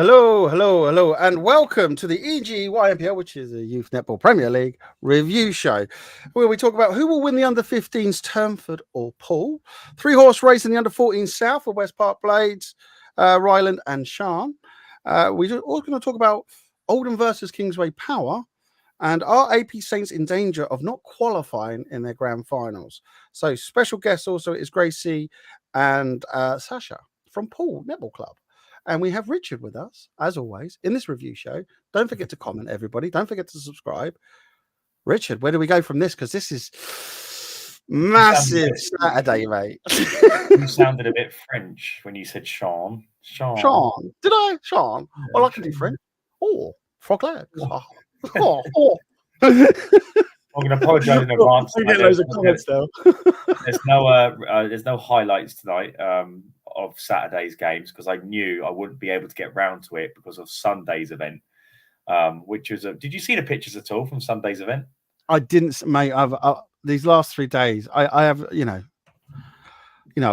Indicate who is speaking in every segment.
Speaker 1: Hello, and welcome to the ENG YNPL, which is a Youth Netball Premier League review show, where we talk about who will win the under-15s, Turnford or Poole, three-horse race in the under-14s South for West Park Blades, Ryland and Shan. We're also going to talk about Oldham versus Kingsway Power, and are AP Saints in danger of not qualifying in their grand finals? So special guests also is Gracie and Sascha from Poole Netball Club. And we have Richard with us, as always, in this review show. Don't forget to comment, everybody. Don't forget to subscribe. Richard, where do we go from this? Because this is massive Saturday, mate.
Speaker 2: You sounded a bit French when you said Sean.
Speaker 1: Sean. Did I? Sean. Yeah, well, I can do French. Oh, frog legs. Oh.
Speaker 2: I'm going to apologise in advance. There's no highlights tonight of Saturday's games because I knew I wouldn't be able to get round to it because of Sunday's event, which was did you see the pictures at all from Sunday's event?
Speaker 1: I didn't, mate. I've these last 3 days, I have, I've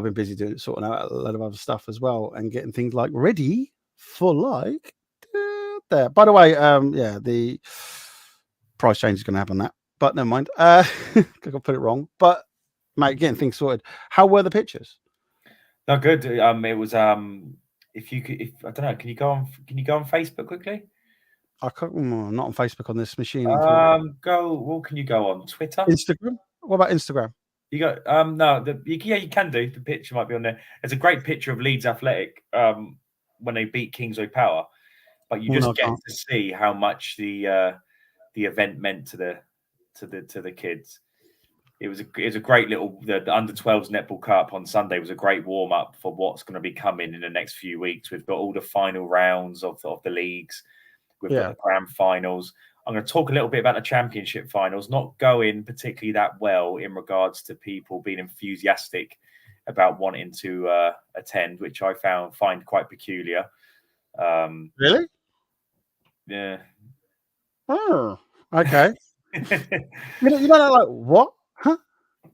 Speaker 1: been busy sorting out a lot of other stuff as well and getting things like ready for there. By the way, the price change is going to happen that, but never mind. I put it wrong, but mate, getting things sorted. How were the pictures?
Speaker 2: No, good. It was I don't know, can you go on Facebook quickly?
Speaker 1: I can't. Not on Facebook on this machine.
Speaker 2: Can you go on Twitter?
Speaker 1: Instagram. What about Instagram?
Speaker 2: You got you can do. The picture might be on there. There's a great picture of Leeds Athletic when they beat Kingsway Power, but you just get to see how much the event meant to the kids. It was a great little the under 12s netball cup on Sunday was a great warm up for what's going to be coming in the next few weeks. We've got all the final rounds of the leagues. We've got the grand finals. I'm going to talk a little bit about the championship finals, not going particularly that well in regards to people being enthusiastic about wanting to attend, which I find quite peculiar.
Speaker 1: Really?
Speaker 2: Yeah.
Speaker 1: Oh, okay. you don't know, like what? Huh?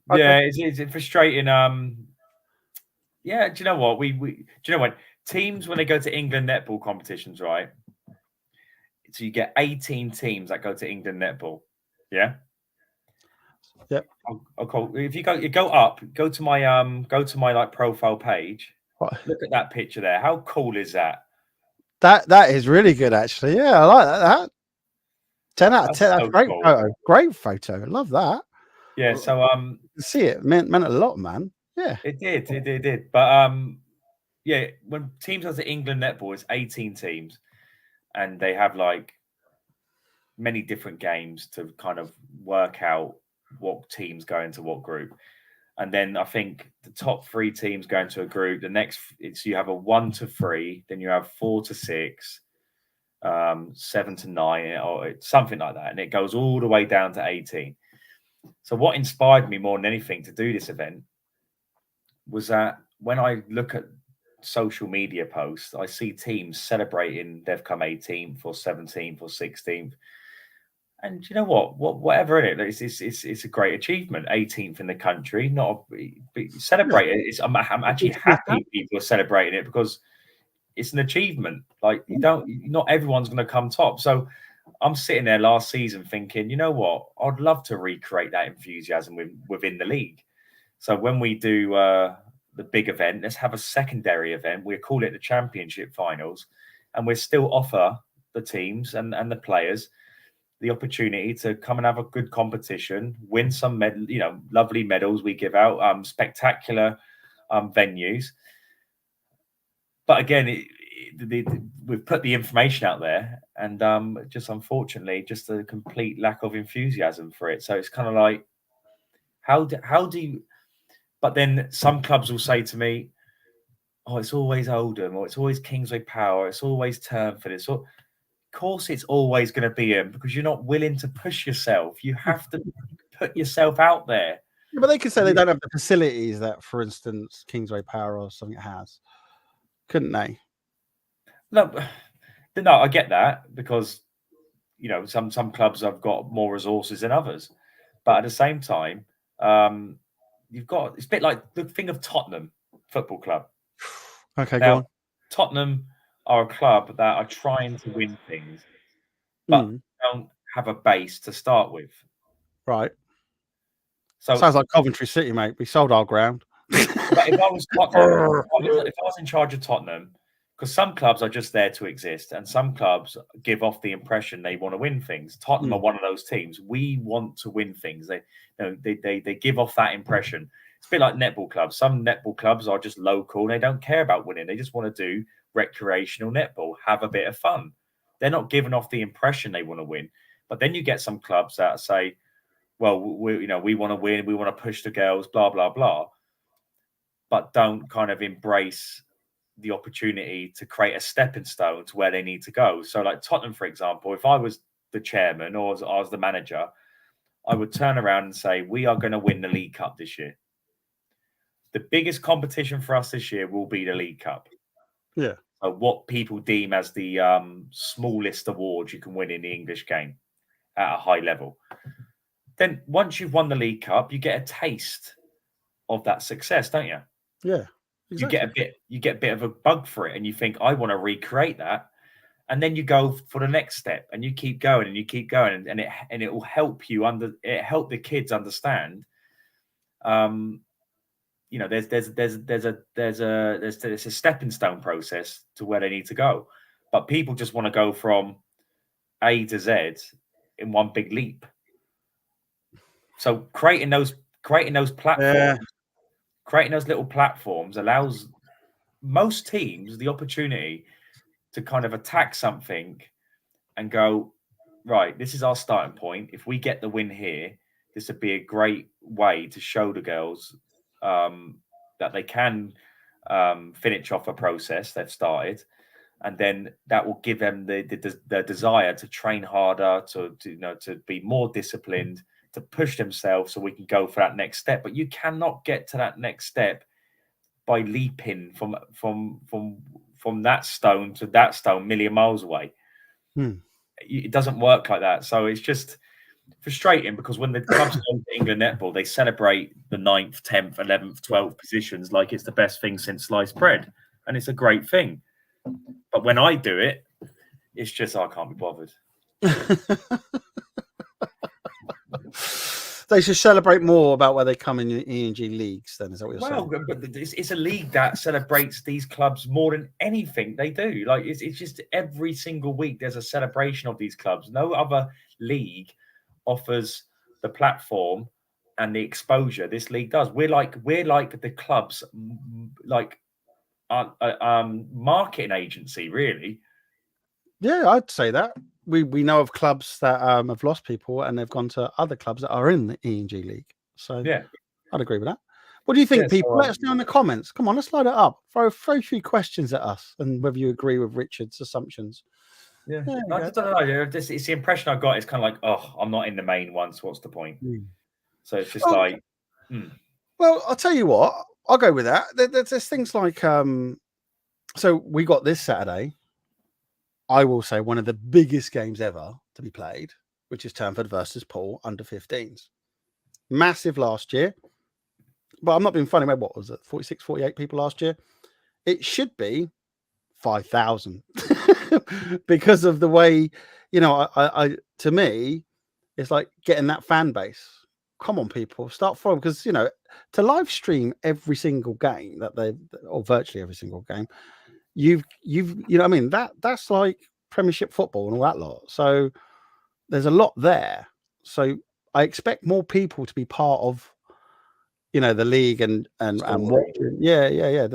Speaker 2: Okay. Yeah, it's frustrating. Yeah, do you know what? Do you know when teams when they go to England netball competitions, right? So you get 18 teams that go to England netball. Yeah.
Speaker 1: Yep.
Speaker 2: Okay. If you go to my like profile page. What? Look at that picture there. How cool is that?
Speaker 1: That is really good, actually. Yeah, I like that. 10 out of 10. That's great cool. Photo. Great photo. I love that.
Speaker 2: Yeah. So
Speaker 1: see it meant a lot, man. Yeah.
Speaker 2: It did. But yeah, when teams go to England netball, it's 18 teams. And they have like many different games to kind of work out what teams go into what group. And then I think the top 3 teams go into a group. The next, you have a 1 to 3, then you have 4 to 6, 7 to 9, or something like that. And it goes all the way down to 18. So what inspired me more than anything to do this event was that when I look at social media posts, I see teams celebrating they've come 18th or 17th or 16th, and you know whatever in it, it's a great achievement. 18th in the country, not celebrate it. I'm actually happy people are celebrating it because it's an achievement. Like not everyone's going to come top. So I'm sitting there last season thinking, you know what, I'd love to recreate that enthusiasm within the league. So when we do the big event, let's have a secondary event. We call it the championship finals, and we still offer the teams and the players the opportunity to come and have a good competition, win some lovely medals we give out, spectacular venues. But again, we've put the information out there, and just unfortunately, just a complete lack of enthusiasm for it. So it's kind of like, how do you? But then some clubs will say to me, "Oh, it's always Oldham, or it's always Kingsway Power, it's always Turnford." Of course, it's always going to be them because you're not willing to push yourself. You have to put yourself out there.
Speaker 1: Yeah, but they could say they don't have the facilities that, for instance, Kingsway Power or something has, couldn't they?
Speaker 2: No, I get that because some clubs have got more resources than others, but at the same time, it's a bit like the thing of Tottenham Football Club.
Speaker 1: Okay, go on.
Speaker 2: Tottenham are a club that are trying to win things, but don't have a base to start with.
Speaker 1: Right.
Speaker 2: So
Speaker 1: Sounds like Coventry City, mate. We sold our ground.
Speaker 2: if I was Tottenham, if I was in charge of Tottenham, because some clubs are just there to exist, and some clubs give off the impression they want to win things. Tottenham are one of those teams. We want to win things. They give off that impression. It's a bit like netball clubs. Some netball clubs are just local. They don't care about winning. They just want to do recreational netball, have a bit of fun. They're not giving off the impression they want to win. But then you get some clubs that say, well, we want to win, we want to push the girls, blah, blah, blah, but don't kind of embrace the opportunity to create a stepping stone to where they need to go. So like Tottenham, for example, if I was the chairman or I was the manager, I would turn around and say, we are going to win the League Cup this year. The biggest competition for us this year will be the League Cup.
Speaker 1: Yeah.
Speaker 2: So what people deem as the smallest award you can win in the English game at a high level. Then once you've won the League Cup, you get a taste of that success, don't you?
Speaker 1: Yeah. Exactly.
Speaker 2: You get a bit of a bug for it, and you think, I want to recreate that. And then you go for the next step, and you keep going and you keep going, and it will help you help the kids understand. There's a stepping stone process to where they need to go, but people just want to go from A to Z in one big leap. So creating those platforms, creating those little platforms allows most teams the opportunity to kind of attack something and go, right, this is our starting point. If we get the win here, this would be a great way to show the girls that they can finish off a process they've started. And then that will give them the desire to train harder, to be more disciplined, to push themselves so we can go for that next step. But you cannot get to that next step by leaping from that stone to that stone, million miles away. It doesn't work like that. So it's just frustrating, because when the clubs go to England netball, they celebrate the 9th, 10th, 11th, 12th positions like it's the best thing since sliced bread. And it's a great thing. But when I do it, it's just, I can't be bothered.
Speaker 1: They should celebrate more about where they come in the ENG leagues, then, is that what you're saying?
Speaker 2: Well, but it's a league that celebrates these clubs more than anything they do. Like, it's just every single week there's a celebration of these clubs. No other league offers the platform and the exposure this league does. We're like the club's marketing agency, really.
Speaker 1: Yeah, I'd say that. We know of clubs that have lost people and they've gone to other clubs that are in the ENG league. So
Speaker 2: yeah,
Speaker 1: I'd agree with that. What do you think, people? Let us know in the comments. Come on, let's load it up. Throw a few questions at us and whether you agree with Richard's assumptions.
Speaker 2: Yeah, I don't know. It's the impression I got. It's kind of like, oh, I'm not in the main one, so what's the point? So it's just
Speaker 1: Well, I'll tell you what. I'll go with that. There's things like so we got this Saturday, I will say, one of the biggest games ever to be played, which is Turnford versus Poole under 15s. Massive last year. But I'm not being funny. What was it? 46, 48 people last year. It should be 5,000 because of the way, I to me, it's like getting that fan base. Come on, people, start following, because to live stream every single game or virtually every single game, you've what I mean, that's like Premiership football and all that lot. So there's a lot there. So I expect more people to be part of the league and watching. Yeah.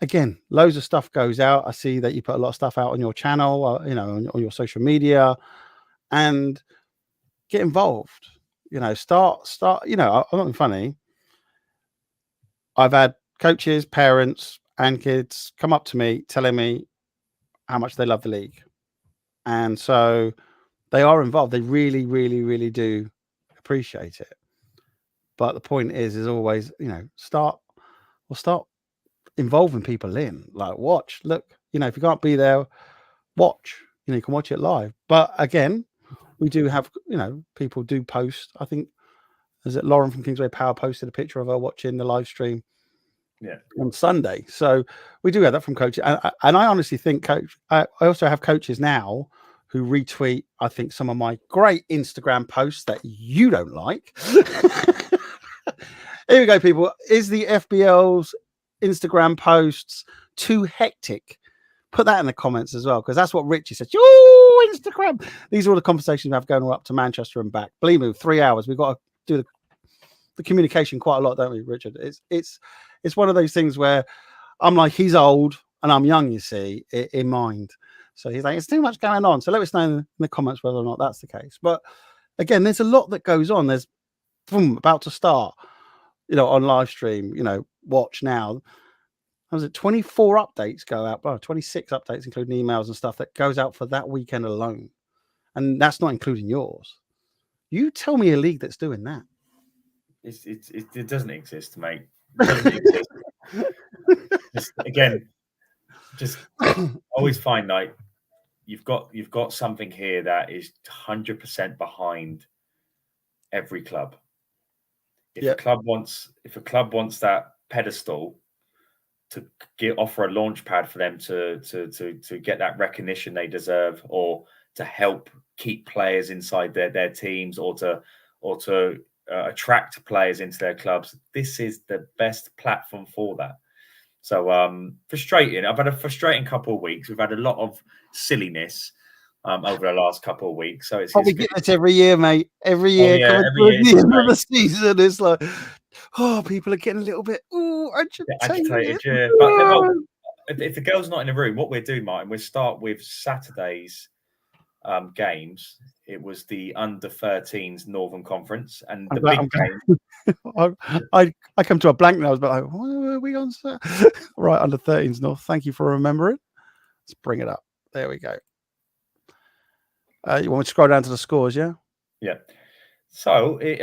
Speaker 1: Again, loads of stuff goes out. I see that you put a lot of stuff out on your channel, on your social media, and get involved. Start. I'm not being funny. I've had coaches, parents, and kids come up to me telling me how much they love the league, and so they are involved. They really, really, really do appreciate it. But the point is always, start involving people in, like, watch, look, if you can't be there, watch, you can watch it live. But again, we do have, people do post. I think, is it Lauren from Kingsway Power posted a picture of her watching the live stream on Sunday. So we do have that from coaches. And I honestly think I also have coaches now who retweet, I think, some of my great Instagram posts that you don't like. Here we go, people. Is the FBL's Instagram posts too hectic? Put that in the comments as well, because that's what Richie said. Oh, Instagram. These are all the conversations we have going up to Manchester and back. Believe me, 3 hours. We've got to do the communication quite a lot, don't we, Richard? It's one of those things where I'm like, he's old and I'm young, you see, in mind. So he's like, it's too much going on. So let us know in the comments whether or not that's the case. But again, there's a lot that goes on. There's about to start, on live stream, watch now. Was it 24 updates go out? 26 updates, including emails and stuff that goes out for that weekend alone. And that's not including yours. You tell me a league that's doing that.
Speaker 2: It doesn't exist, mate. It doesn't exist. Just always find like you've got something here that is 100% behind every club. If a club wants that pedestal to offer a launch pad for them to get that recognition they deserve, or to help keep players inside their teams, or to attract players into their clubs, this is the best platform for that. So frustrating. I've had a frustrating couple of weeks. We've had a lot of silliness over the last couple of weeks. So
Speaker 1: we get this every year, mate. Every year, every year, the end of the season, it's like, people are getting a little bit agitated.
Speaker 2: Yeah. But if the girl's not in the room, what we'll do, Martin, we'll start with Saturday's games. It was the under-13s Northern Conference, and the big game.
Speaker 1: I come to a blank now. I was like, where are we on? Right, under-13s North. Thank you for remembering. Let's bring it up. There we go. You want me to scroll down to the scores? Yeah.
Speaker 2: So it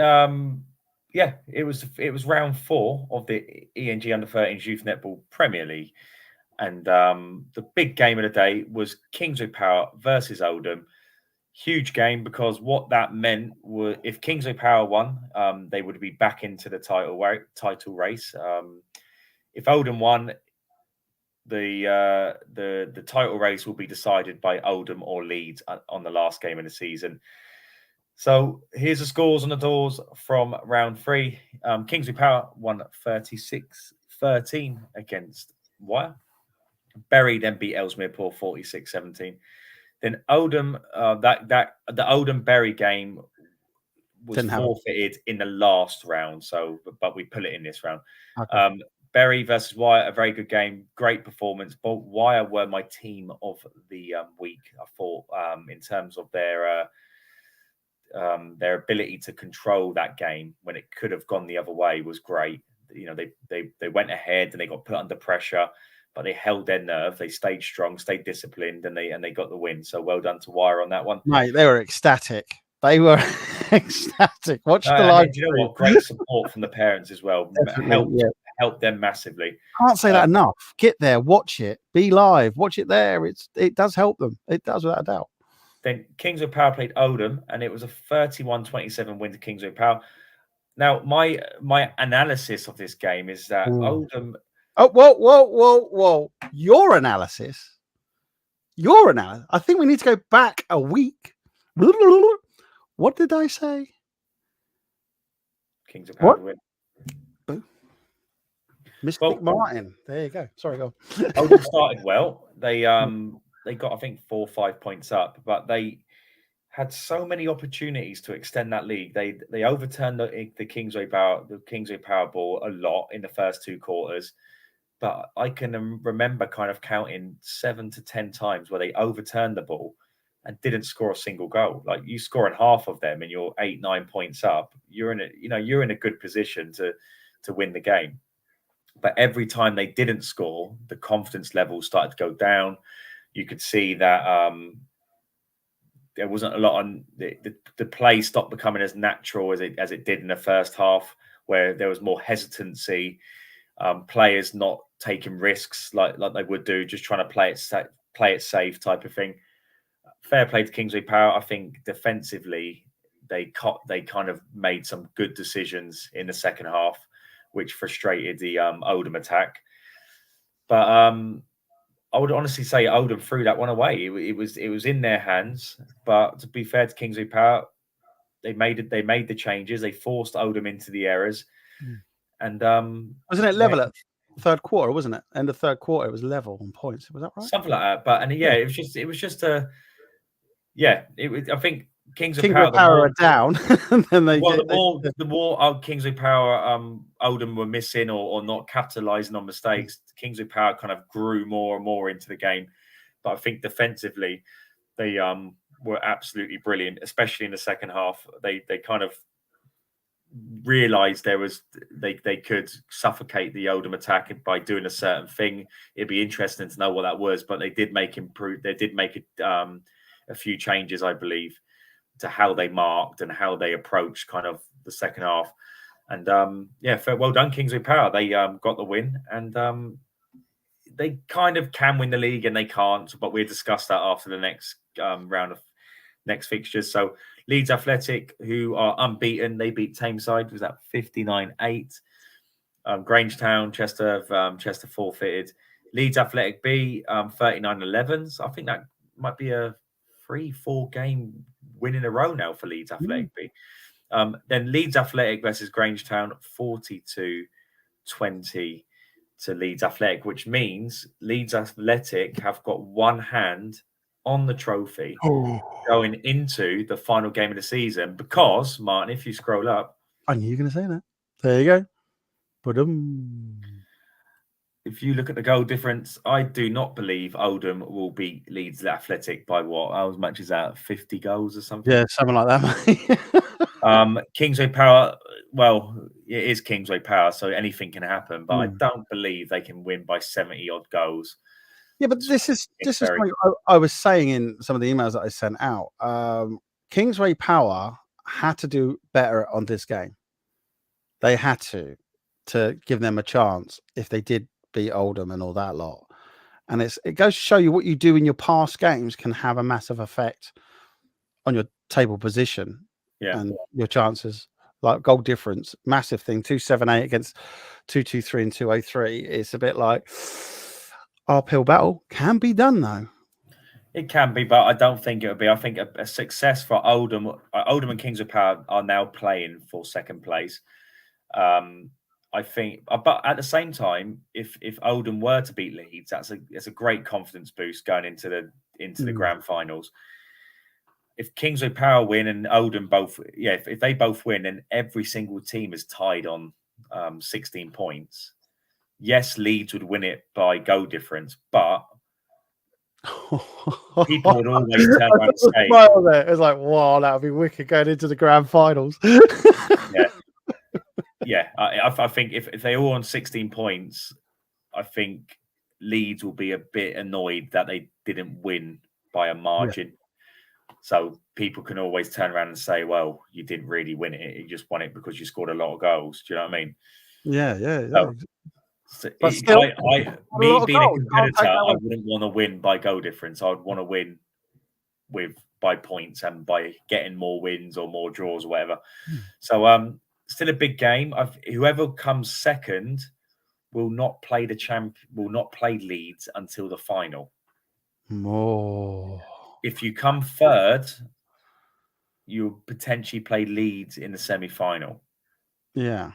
Speaker 2: was round 4 of the ENG under-13s Youth Netball Premier League, and the big game of the day was Kingsway Power versus Oldham. Huge game, because what that meant was if Kingsway Power won, they would be back into the title race. If Oldham won, the title race will be decided by Oldham or Leeds on the last game of the season. So here's the scores on the doors from round 3. Kingsway Power won 36-13 against Wyre. Bury then beat Ellesmere Port 46-17. Then Oldham, the Oldham Bury game was forfeited in the last round. So, but we put it in this round. Okay. Bury versus Wyre, a very good game, great performance. But Wyre were my team of the week, I thought, in terms of their ability to control that game when it could have gone the other way was great. They went ahead and they got put under pressure, but they held their nerve. They stayed strong, stayed disciplined, and they got the win. So well done to Wyre on that one.
Speaker 1: Mate, they were ecstatic. They were ecstatic. Watch the live.
Speaker 2: Do you know what? Great support from the parents as well. Helped them massively.
Speaker 1: Can't say that enough. Get there, watch it, be live, watch it there. It does help them. It does, without a doubt.
Speaker 2: Then Kingsway Power played Oldham, and it was a 31-27 win to Kingsway Power. Now, my analysis of this game is that Oldham.
Speaker 1: Oh, whoa! Your analysis. I think we need to go back a week. What did I say?
Speaker 2: Kingsway Power win.
Speaker 1: Mystic Martin. There you go. Sorry, go.
Speaker 2: Oldham started well. They got, I think, 4 or 5 points up, but they had so many opportunities to extend that lead. They overturned the Kingsway Power ball a lot in the first 2 quarters. But I can remember kind of counting 7 to 10 times where they overturned the ball and didn't score a single goal. Like, you score in half of them and you're 8-9 points up, you're in a good position to win the game. But every time they didn't score, the confidence level started to go down. You could see that there wasn't a lot on the play stopped becoming as natural as it did in the first half, where there was more hesitancy, players not taking risks like they would do, just trying to play it safe type of thing. Fair play to Kingsway Power. I think defensively they kind of made some good decisions in the second half. which frustrated the Oldham attack. But I would honestly say Oldham threw that one away. It was in their hands. But to be fair to Kingsway Power, they made it. They made the changes. They forced Oldham into the errors. And
Speaker 1: wasn't it level at third quarter? Wasn't it? End of third quarter, it was level on points. Was that right?
Speaker 2: Something like that. But it was just a I think Kingsway
Speaker 1: Power are down, and then
Speaker 2: the more Kingsway Power Oldham were missing or not capitalising on mistakes, Kingsway Power kind of grew more and more into the game. But I think defensively, they were absolutely brilliant, especially in the second half. They kind of realised they could suffocate the Oldham attack by doing a certain thing. It'd be interesting to know what that was, but they did make a few changes, I believe, to how they marked and how they approached kind of the second half. And well done, Kingsway Power. They got the win, and they kind of can win the league and they can't, but we'll discuss that after the next round of next fixtures. So Leeds Athletic, who are unbeaten, they beat Tameside. Was that 59-8? Grangetown, Chester forfeited. Leeds Athletic B, 39-11. So I think that might be a 3-4 game win in a row now for Leeds Athletic B. Then Leeds Athletic versus Grangetown, 42-20 to Leeds Athletic, which means Leeds Athletic have got one hand on the trophy going into the final game of the season because, Martin, if you scroll up...
Speaker 1: I knew you were going to say that. There you go. Ba-dum.
Speaker 2: If you look at the goal difference, I do not believe Oldham will beat Leeds Athletic by what? How much is that? 50 goals or something?
Speaker 1: Yeah, something like that.
Speaker 2: Kingsway Power, well, it is Kingsway Power, so anything can happen, but I don't believe they can win by 70-odd goals.
Speaker 1: Yeah, but this is what I was saying in some of the emails that I sent out. Kingsway Power had to do better on this game. They had to give them a chance if they did beat Oldham and all that lot. And it goes to show you what you do in your past games can have a massive effect on your table position and your chances. Like goal difference, massive thing. 278 against 223 and 203. It's a bit like uphill battle. Can be done though.
Speaker 2: It can be, but I don't think it would be. I think a success for Oldham. Oldham and Kingsway Power are now playing for second place. I think, but at the same time, if Oldham were to beat Leeds, that's a great confidence boost going into the grand finals. If Kingsway Power win and Oldham both, if they both win, then every single team is tied on 16 points. Yes, Leeds would win it by goal difference, but people would always turn around and say,
Speaker 1: "It's like, wow, that would be wicked going into the grand finals."
Speaker 2: I think if they're all on 16 points, I think Leeds will be a bit annoyed that they didn't win by a margin. So people can always turn around and say, well, you didn't really win it. You just won it because you scored a lot of goals. Do you know what I mean?
Speaker 1: Yeah.
Speaker 2: So
Speaker 1: but still,
Speaker 2: me being a competitor, I wouldn't want to win by goal difference. I would want to win by points and by getting more wins or more draws or whatever. So still a big game. Whoever comes second will not play Leeds until the final. If you come third, you'll potentially play Leeds in the semi-final.
Speaker 1: Yeah.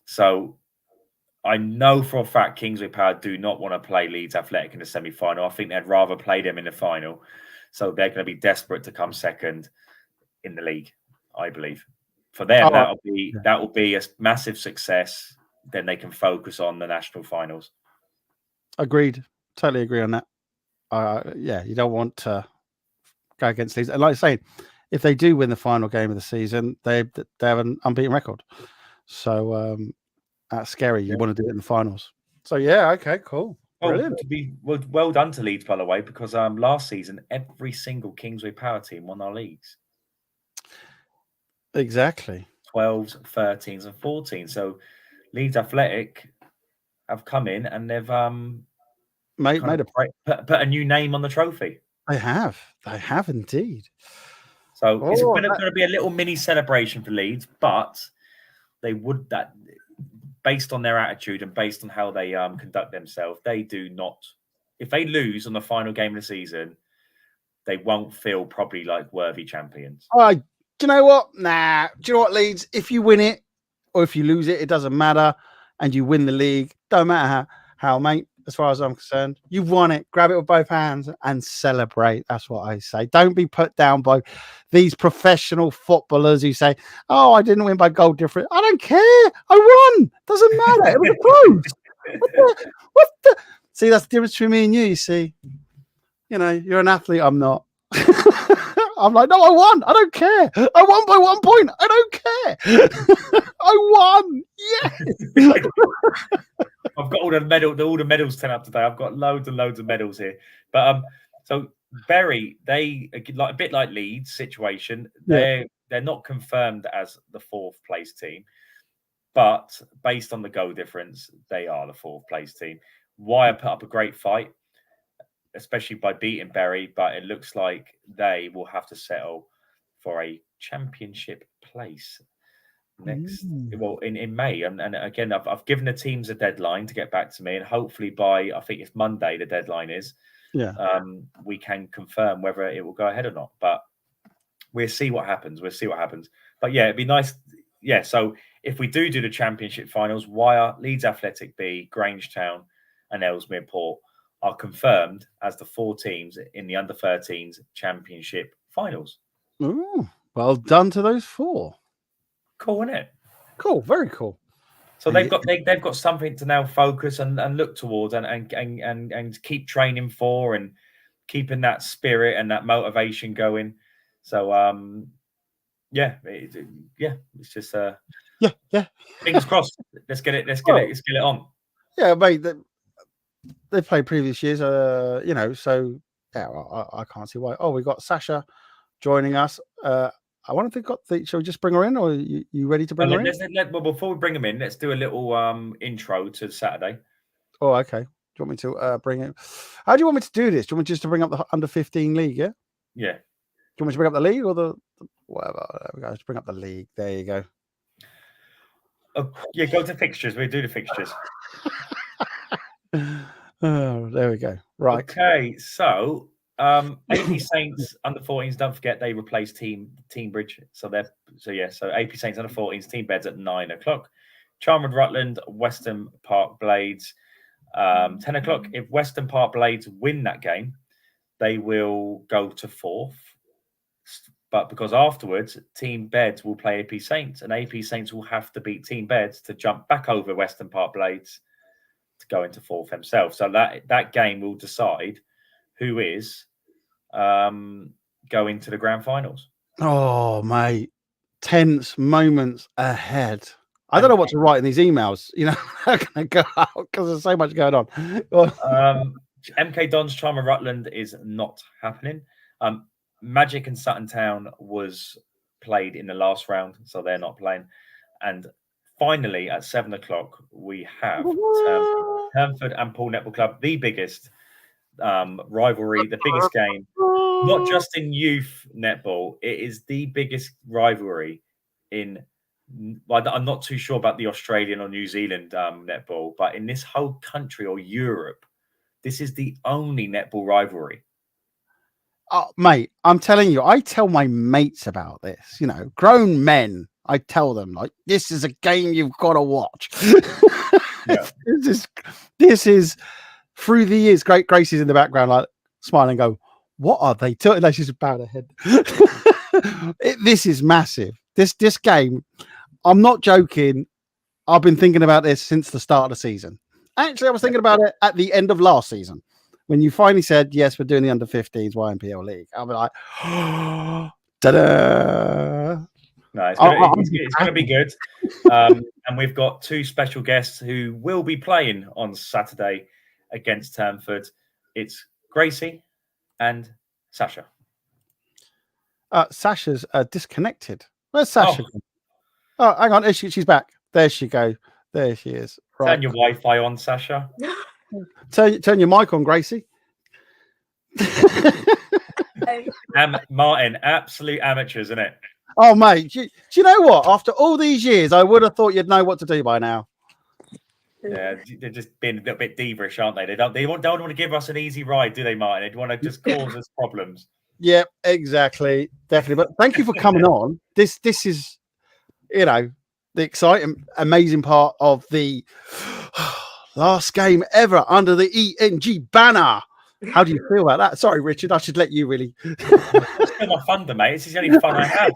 Speaker 2: So I know for a fact Kingsway Power do not want to play Leeds Athletic in the semi-final. I think they'd rather play them in the final. So they're going to be desperate to come second in the league, I believe. For them, that will be a massive success. Then they can focus on the national finals.
Speaker 1: Agreed. Totally agree on that. You don't want to go against Leeds. And like I say, if they do win the final game of the season, they have an unbeaten record. So that's scary. You want to do it in the finals. So okay, cool. Brilliant.
Speaker 2: Well done to Leeds, by the way, because last season every single Kingsway Power team won our leagues.
Speaker 1: Exactly.
Speaker 2: 12s, 13s, and 14s. So Leeds Athletic have come in and they've put a new name on the trophy.
Speaker 1: They have indeed.
Speaker 2: So it's going to be a little mini celebration for Leeds, but based on their attitude and based on how they conduct themselves, they do not. If they lose on the final game of the season, they won't feel probably like worthy champions.
Speaker 1: All right. Do you know what? Nah. Do you know what, Leeds? If you win it or if you lose it, it doesn't matter. And you win the league, don't matter how, mate. As far as I'm concerned, you've won it. Grab it with both hands and celebrate. That's what I say. Don't be put down by these professional footballers who say, "Oh, I didn't win by goal difference." I don't care. I won. Doesn't matter. It was close. What the? See, that's the difference between me and you. You see, you're an athlete. I'm not. I'm like, no, I won. I don't care. I won by 1 point. I don't care. I won. Yes.
Speaker 2: I've got all the medals turn up today. I've got loads and loads of medals here. But so Bury, they like a bit like Leeds situation. They're not confirmed as the 4th place team, but based on the goal difference, they are the 4th place team. Wire put up a great fight, especially by beating Bury, but it looks like they will have to settle for a championship place next, in May. And again, I've given the teams a deadline to get back to me, and hopefully by, I think it's Monday, the deadline is, we can confirm whether it will go ahead or not. But we'll see what happens. But yeah, it'd be nice. Yeah, so if we do the championship finals, Wire, Leeds Athletic B, Grangetown and Ellesmere Port are confirmed as the 4 teams in the under-13s championship finals.
Speaker 1: Ooh, well done to those 4.
Speaker 2: Cool, isn't it?
Speaker 1: Cool, very cool.
Speaker 2: So they've got something to now focus and look towards and keep training for, and keeping that spirit and that motivation going. So it's just fingers crossed. Let's get it on.
Speaker 1: Yeah, mate. They played previous years, so yeah, I can't see why. Oh, we got Sascha joining us. I wonder if they've got shall we just bring her in, or are you ready to bring her in?
Speaker 2: Well, before we bring them in, let's do a little intro to Saturday.
Speaker 1: Oh, okay. Do you want me to bring it? How do you want me to do this? Do you want me just to bring up the under 15 league? Yeah.
Speaker 2: Yeah.
Speaker 1: Do you want me to bring up the league or the whatever? There we go. Let's bring up the league. There you go.
Speaker 2: Oh, yeah, go to fixtures. We do the fixtures.
Speaker 1: Oh, there we go. Right.
Speaker 2: Okay, so AP Saints under 14s. Don't forget they replaced Team Bridge. So AP Saints under 14s team beds at 9 o'clock. Charnwood Rutland, Western Park Blades, 10 o'clock. If Western Park Blades win that game, they will go to 4th. But because afterwards, Team Beds will play AP Saints, and AP Saints will have to beat Team Beds to jump back over Western Park Blades to go into 4th themselves. So that game will decide who is going to the grand finals.
Speaker 1: Oh, mate. Tense moments ahead. I don't know what to write in these emails. How can I go out because there's so much going on.
Speaker 2: MK Dons Charnwood Rutland is not happening. Magic and Sutton Town was played in the last round, so they're not playing. And finally, at 7 o'clock, we have Turnford and Poole Netball Club, the biggest rivalry, the biggest game, not just in youth netball. It is the biggest rivalry in. I'm not too sure about the Australian or New Zealand netball, but in this whole country or Europe, this is the only netball rivalry.
Speaker 1: Oh, mate, I'm telling you, I tell my mates about this. Grown men. I tell them, like, this is a game you've got to watch. This is through the years. Gracie's in the background, like smiling, go, what are they doing? Like, she's bowed her head. This is massive. This game, I'm not joking. I've been thinking about this since the start of the season. Actually, I was thinking about it at the end of last season when you finally said, yes, we're doing the under 15s YNPL league. I'll be like, ta-da.
Speaker 2: No, it's going to be good. And we've got 2 special guests who will be playing on Saturday against Turnford. It's Gracie and Sascha.
Speaker 1: Sasha's disconnected. Where's Sascha? Oh, hang on. She's back. There she go. There she is. Right.
Speaker 2: Turn your Wi-Fi on, Sascha.
Speaker 1: Turn your mic on, Gracie.
Speaker 2: Martin, absolute amateurs, isn't it?
Speaker 1: Oh, mate. Do you know what? After all these years, I would have thought you'd know what to do by now.
Speaker 2: Yeah, they're just being a little bit divish, aren't they? They don't want to give us an easy ride, do they, Martin? They want to just cause us problems.
Speaker 1: Yeah, exactly, definitely. But thank you for coming on. This is, the exciting, amazing part of the last game ever under the ENG banner. How do you feel about that? Sorry, Richard, I should let you really.
Speaker 2: That's still my thunder, mate. This is the only fun I have.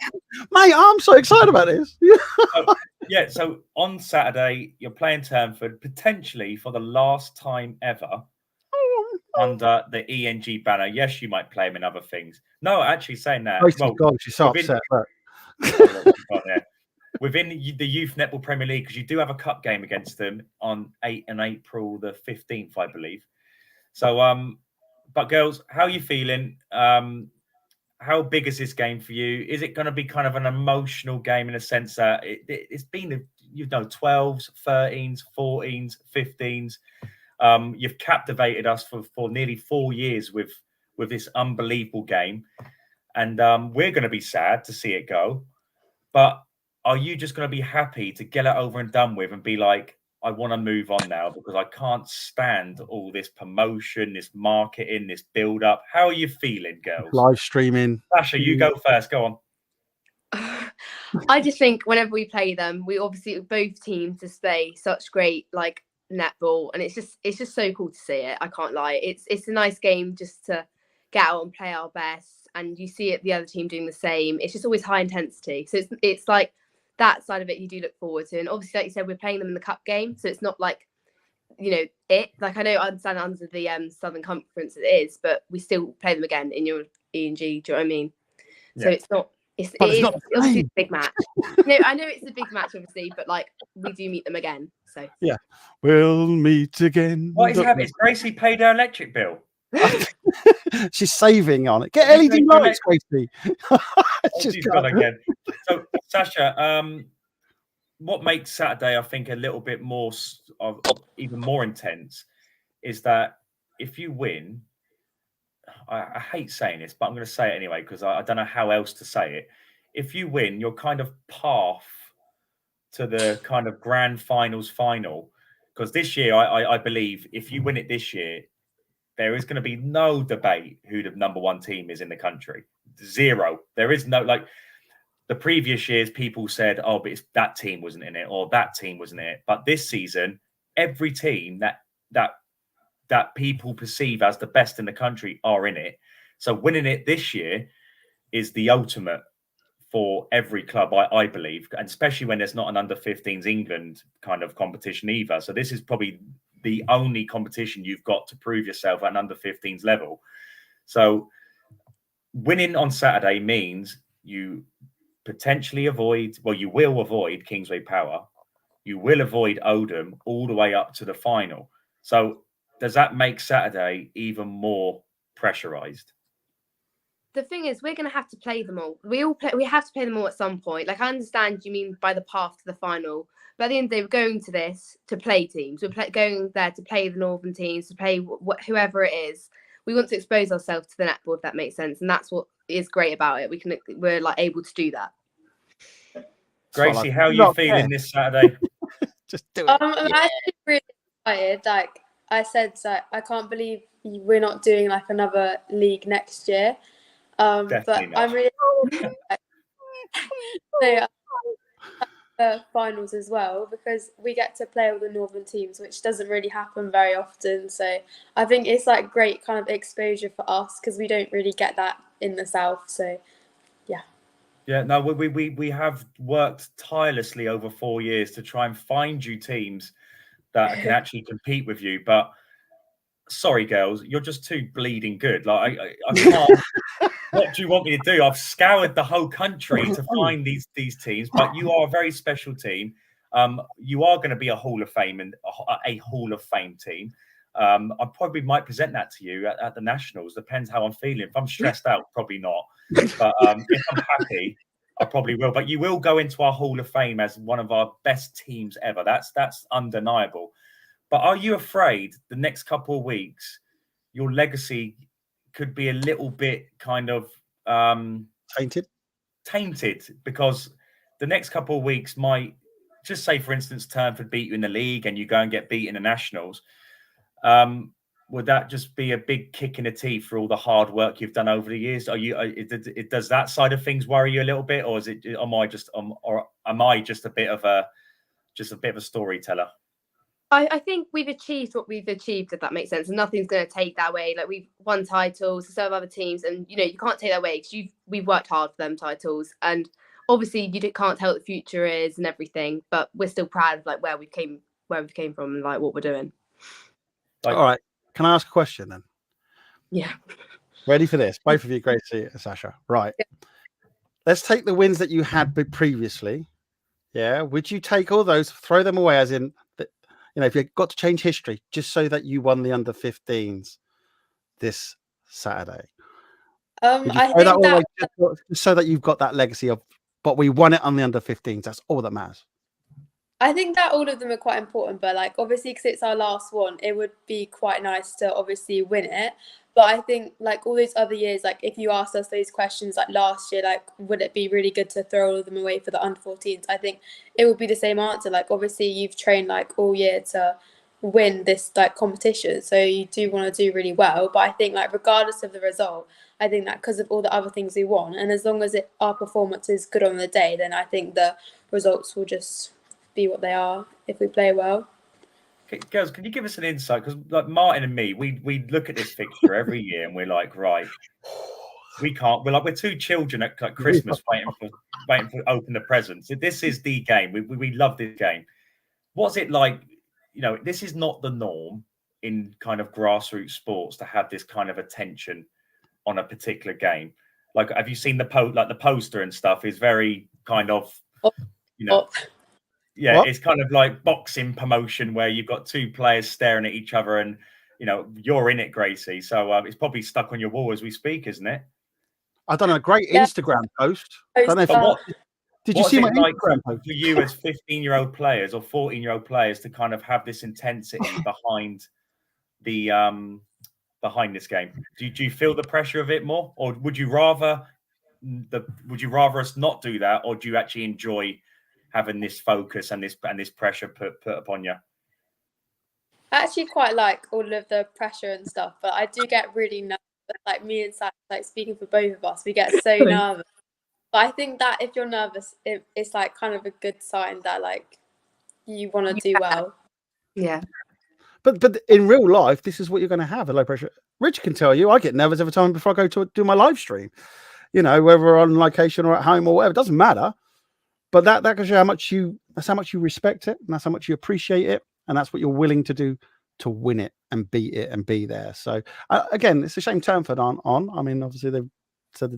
Speaker 1: Mate, I'm so excited about this.
Speaker 2: So on Saturday, you're playing Turnford, potentially for the last time ever under the ENG banner. Yes, you might play them in other things. No, actually saying that.
Speaker 1: Oh, God, she's so upset.
Speaker 2: Within the Youth Netball Premier League, because you do have a cup game against them on April the 15th, I believe. So, but girls, how are you feeling? How big is this game for you? Is it going to be kind of an emotional game in a sense that it's been, 12s, 13s, 14s, 15s. You've captivated us for nearly 4 years with this unbelievable game. And we're going to be sad to see it go. But are you just going to be happy to get it over and done with and be like, I want to move on now because I can't stand all this promotion, this marketing, this build up. How are you feeling, girls?
Speaker 1: Live streaming.
Speaker 2: Sascha, you go first. Go on.
Speaker 3: I just think whenever we play them, we obviously both teams display such great netball, and it's just so cool to see it. I can't lie. It's a nice game just to get out and play our best, and you see the other team doing the same. It's just always high intensity. So it's like that side of it you do look forward to. And obviously, like you said, we're playing them in the cup game, so it's not like I understand under the Southern Conference it is, but we still play them again in your ENG. Do you know what I mean? Yeah. So it's not. It's obviously a big match. No, I know it's a big match, obviously, but we do meet them again. So
Speaker 1: yeah, we'll meet again.
Speaker 2: What is happening? Is Gracie paid her electric bill?
Speaker 1: She's saving on it. Get LED lights, Gracie.
Speaker 2: She's gone again. So, Sascha, what makes Saturday, I think, a little bit more even more intense is that if you win, I hate saying this, but I'm going to say it anyway because I don't know how else to say it. If you win, you're kind of path to the kind of grand finals final. Because this year, I believe if you win it this year, there is going to be no debate who the number one team is in the country. Zero. There is no, the previous years, people said, oh, but that team wasn't in it or that team wasn't in it. But this season, every team that people perceive as the best in the country are in it. So winning it this year is the ultimate for every club, I believe, and especially when there's not an under-15s England kind of competition either. So this is probably the only competition you've got to prove yourself at an under-15s level. So winning on Saturday means you potentially you will avoid Kingsway Power. You will avoid Oldham all the way up to the final. So does that make Saturday even more pressurized?
Speaker 3: The thing is, we're going to have to play them all. We have to play them all at some point. I understand you mean by the path to the final, but at the end of the day, we're going to this to play teams. We're going there to play the Northern teams, to play whoever it is. We want to expose ourselves to the netball, if that makes sense, and that's what is great about it. We're able to do that.
Speaker 2: Gracie, how are you feeling this Saturday?
Speaker 1: Just do it.
Speaker 4: I'm actually really excited. I said, I can't believe we're not doing another league next year. But I'm really finals as well because we get to play all the Northern teams, which doesn't really happen very often. So I think it's great kind of exposure for us because we don't really get that in the South. So
Speaker 2: yeah, no, we have worked tirelessly over 4 years to try and find you teams that can actually compete with you, but sorry, girls, you're just too bleeding good. I can't. What do you want me to do? I've scoured the whole country to find these teams, but you are a very special team. You are going to be a Hall of Fame and a Hall of Fame team. I probably might present that to you at the Nationals. Depends how I'm feeling. If I'm stressed out, probably not. But if I'm happy, I probably will. But you will go into our Hall of Fame as one of our best teams ever. That's undeniable. But are you afraid the next couple of weeks, your legacy could be a little bit kind of
Speaker 1: tainted?
Speaker 2: Because the next couple of weeks might just say, for instance, Turnford beat you in the league and you go and get beat in the nationals, would that just be a big kick in the teeth for all the hard work you've done over the years? Does that side of things worry you a little bit, or am I just a bit of a storyteller?
Speaker 3: I think we've achieved what we've achieved, if that makes sense. And nothing's going to take that away. Like, we've won titles to serve other teams, and you can't take that away because we've worked hard for them titles. And obviously, can't tell what the future is and everything, but we're still proud of like where we came from and like what we're doing.
Speaker 1: All right, can I ask a question then?
Speaker 3: Yeah.
Speaker 1: Ready for this, both of you, Gracie and Sascha. Right. Yeah. Let's take the wins that you had previously. Yeah. Would you take all those, throw them away, as in, if you've got to change history just so that you won the under-15s this Saturday?
Speaker 4: I think that
Speaker 1: just so that you've got that legacy of, but we won it on the under-15s. That's all that matters.
Speaker 4: I think that all of them are quite important, but like obviously because it's our last one, it would be quite nice to obviously win it. But I think like all those other years, like if you asked us those questions like last year, like would it be really good to throw all of them away for the under-14s? I think it would be the same answer. Like obviously you've trained like all year to win this like competition, so you do want to do really well. But I think like regardless of the result, I think that because of all the other things we want, and as long as our performance is good on the day, then I think the results will just be what they are if we play well.
Speaker 2: Girls, can you give us an insight? Because like Martin and me, we look at this fixture every year and we're like, right, we can't. We're two children at like Christmas waiting for open the presents. This is the game. We love this game. What's it like? This is not the norm in kind of grassroots sports to have this kind of attention on a particular game. Like, have you seen the poster and stuff is very kind of, yeah, what? It's kind of like boxing promotion where you've got two players staring at each other and, you're in it, Gracie. So it's probably stuck on your wall as we speak, isn't it?
Speaker 1: I don't know. Great Instagram post. I don't know if did you see my Instagram post?
Speaker 2: For you as 15-year-old players or 14-year-old players to kind of have this intensity behind this game? Do you feel the pressure of it more, or would you rather us not do that, or do you actually enjoy having this focus and this pressure put upon you?
Speaker 4: I actually quite like all of the pressure and stuff, but I do get really nervous. Like me and Sascha, like speaking for both of us, we get so nervous. But I think that if you're nervous, it's like kind of a good sign that like you want to do well.
Speaker 3: Yeah.
Speaker 1: But in real life, this is what you're going to have, a low pressure. Rich can tell you, I get nervous every time before I go to do my live stream. Whether we're on location or at home or whatever, it doesn't matter. But that can show how much you respect it, and that's how much you appreciate it, and that's what you're willing to do to win it and beat it and be there. So again, it's a shame Turnford aren't on. I mean, obviously they've said they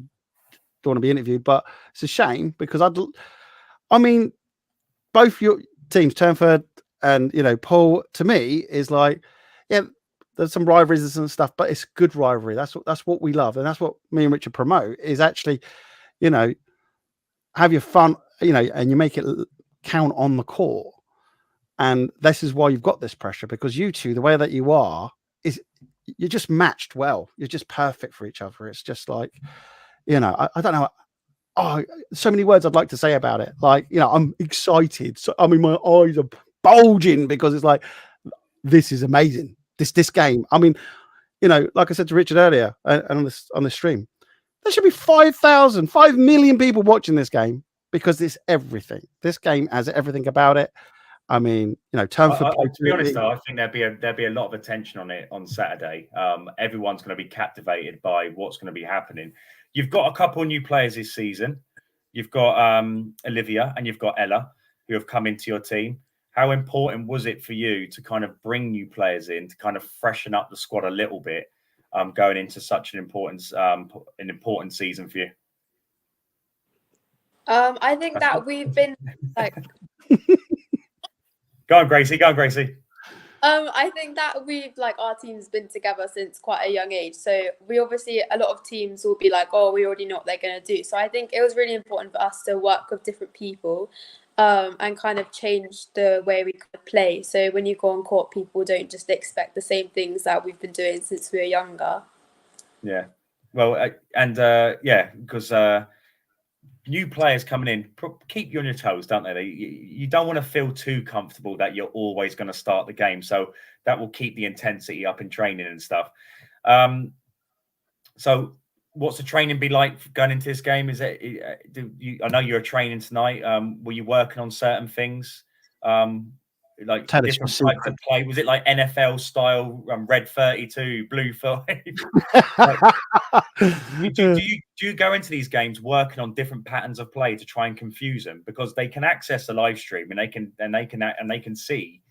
Speaker 1: don't want to be interviewed, but it's a shame because both your teams, Turnford and Poole, to me is like, yeah, there's some rivalries and stuff, but it's good rivalry. That's what we love, and that's what me and Richard promote. Is actually, have your fun, and you make it count on the court. And this is why you've got this pressure, because you two, the way that you are, is you're just matched well. You're just perfect for each other. It's just like, I don't know. Oh, so many words I'd like to say about it. Like, I'm excited. So, my eyes are bulging because it's like, this is amazing. This game. I mean, like I said to Richard earlier on this stream, there should be 5 million people watching this game because it's everything. This game has everything about it. I mean, Turnford.
Speaker 2: To be honest, though, I think there'd be a lot of attention on it on Saturday. Everyone's going to be captivated by what's going to be happening. You've got a couple of new players this season. You've got Olivia and you've got Ella, who have come into your team. How important was it for you to kind of bring new players in to kind of freshen up the squad a little bit, going into such an important season for you?
Speaker 4: I think that we've been like.
Speaker 2: Go on, Gracie.
Speaker 4: I think that our team's been together since quite a young age. So we obviously, a lot of teams will be like, oh, we already know what they're going to do. So I think it was really important for us to work with different people and kind of change the way we play. So when you go on court, people don't just expect the same things that we've been doing since we were younger.
Speaker 2: Yeah. Well, because new players coming in keep you on your toes, don't they? You don't want to feel too comfortable that you're always going to start the game. So that will keep the intensity up in training and stuff. So what's the training be like going into this game? Is it? I know you're training tonight. Were you working on certain things? Like different types of play? Was it like NFL style, red 32, blue 5? do you go into these games working on different patterns of play to try and confuse them, because they can access the live stream and they can see,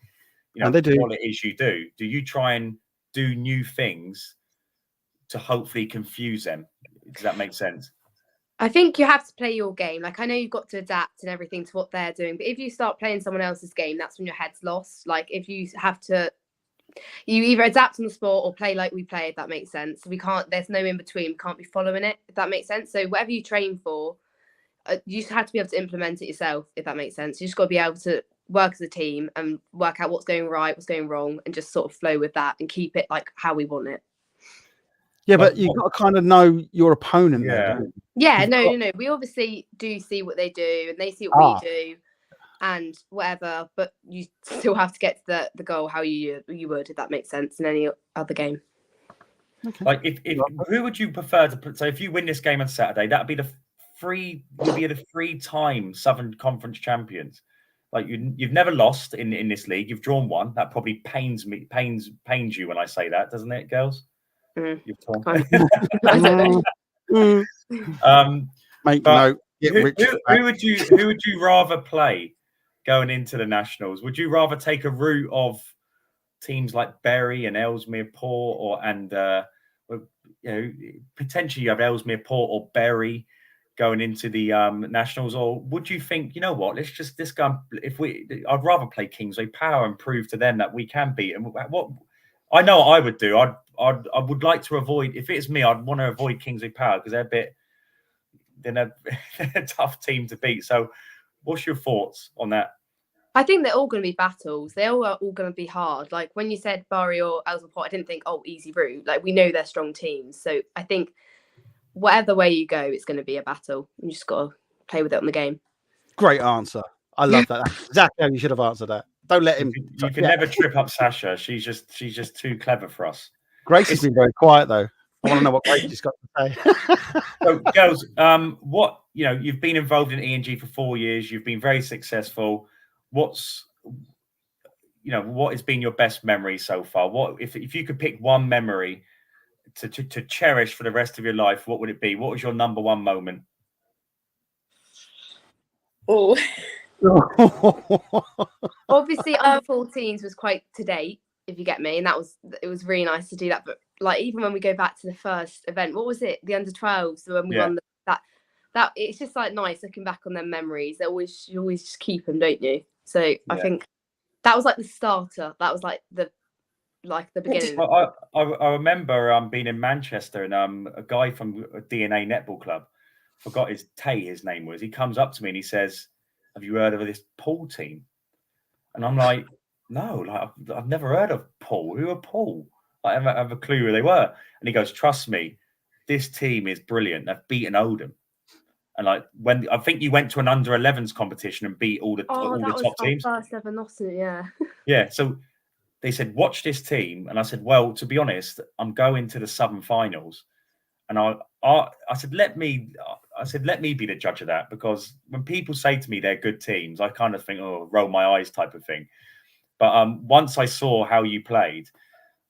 Speaker 2: what it is you do? Do you try and do new things to hopefully confuse them? Does that make sense?
Speaker 3: I think you have to play your game. Like, I know you've got to adapt and everything to what they're doing, but if you start playing someone else's game, that's when your head's lost. Like, if you have to, you either adapt on the sport or play like we play, if that makes sense. We can't, there's no in between. We can't be following it, if that makes sense. So whatever you train for, you have to be able to implement it yourself, if that makes sense. You just got to be able to work as a team and work out what's going right, what's going wrong, and just sort of flow with that and keep it like how we want it.
Speaker 1: Yeah, but you've got to kind of know your opponent.
Speaker 2: Yeah.
Speaker 1: Though,
Speaker 3: yeah, no. We obviously do see what they do and they see what we do and whatever, but you still have to get to the goal how you would, if that makes sense, in any other game.
Speaker 1: Okay.
Speaker 2: Like, if who would you prefer to put? So if you win this game on Saturday, that'd be the three-time Southern Conference champions. Like, you've never lost in this league. You've drawn one. That probably pains you when I say that, doesn't it, girls? You've torn.
Speaker 3: I don't know.
Speaker 1: Make note.
Speaker 2: Who would you rather play going into the Nationals? Would you rather take a route of teams like Bury and Ellesmere Port, potentially you have Ellesmere Port or Bury going into the Nationals, or would you think, let's just this guy? I'd rather play Kingsway Power and prove to them that we can beat them. What I know I would do. I would like to avoid. If it's me, I'd want to avoid Kingsway Power because they're a tough team to beat. So, what's your thoughts on that?
Speaker 3: I think they're all going to be battles. They all are going to be hard. Like, when you said Bury or Ellesmere Port, I didn't think, easy route. Like, we know they're strong teams. So I think whatever way you go, it's going to be a battle. You just got to play with it on the game.
Speaker 1: Great answer. I love that. That's exactly how you should have answered that. Don't let him.
Speaker 2: You can never trip up Sascha. She's just too clever for us.
Speaker 1: Gracie's been very quiet though. I want to know what Gracie's got to say.
Speaker 2: So, girls, you've been involved in ENG for 4 years. You've been very successful. What has been your best memory so far? What if you could pick one memory to cherish for the rest of your life? What would it be? What was your number one moment?
Speaker 4: Oh.
Speaker 3: Obviously, under 14s was quite to date, if you get me, and it was really nice to do that. But like, even when we go back to the first event, what was it? The under 12s, when we won that it's just like nice looking back on them memories. You always just keep them, don't you? So yeah. I think that was like the starter. That was like the beginning.
Speaker 2: I remember being in Manchester and a guy from a DNA Netball club, forgot his name was. He comes up to me and he says, "Have you heard of this Poole team?" And I'm like, "No, like I've never heard of Poole. Who are Poole? I don't have a clue who they were." And he goes, "Trust me, this team is brilliant. They've beaten Oldham." And like, when I think you went to an under 11s competition and beat all the top teams.
Speaker 3: First ever, wasn't it? Yeah.
Speaker 2: Yeah. So they said, "Watch this team," and I said, "Well, to be honest, I'm going to the Southern Finals," and I said, let me be the judge of that, because when people say to me they're good teams, I kind of think, roll my eyes type of thing. But once I saw how you played,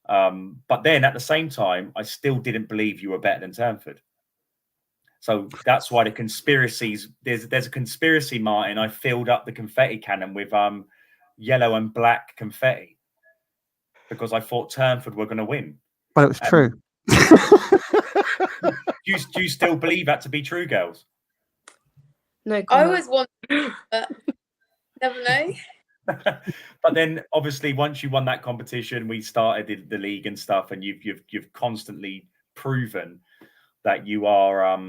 Speaker 2: but then at the same time, I still didn't believe you were better than Turnford. So that's why the conspiracies, there's a conspiracy, Martin. I filled up the confetti cannon with yellow and black confetti because I thought Turnford were going to win.
Speaker 1: But it was true.
Speaker 2: Do you still believe that to be true, girls?
Speaker 3: No,
Speaker 4: I always want, but never know.
Speaker 2: But then, obviously, once you won that competition, we started the league and stuff, and you've constantly proven that you are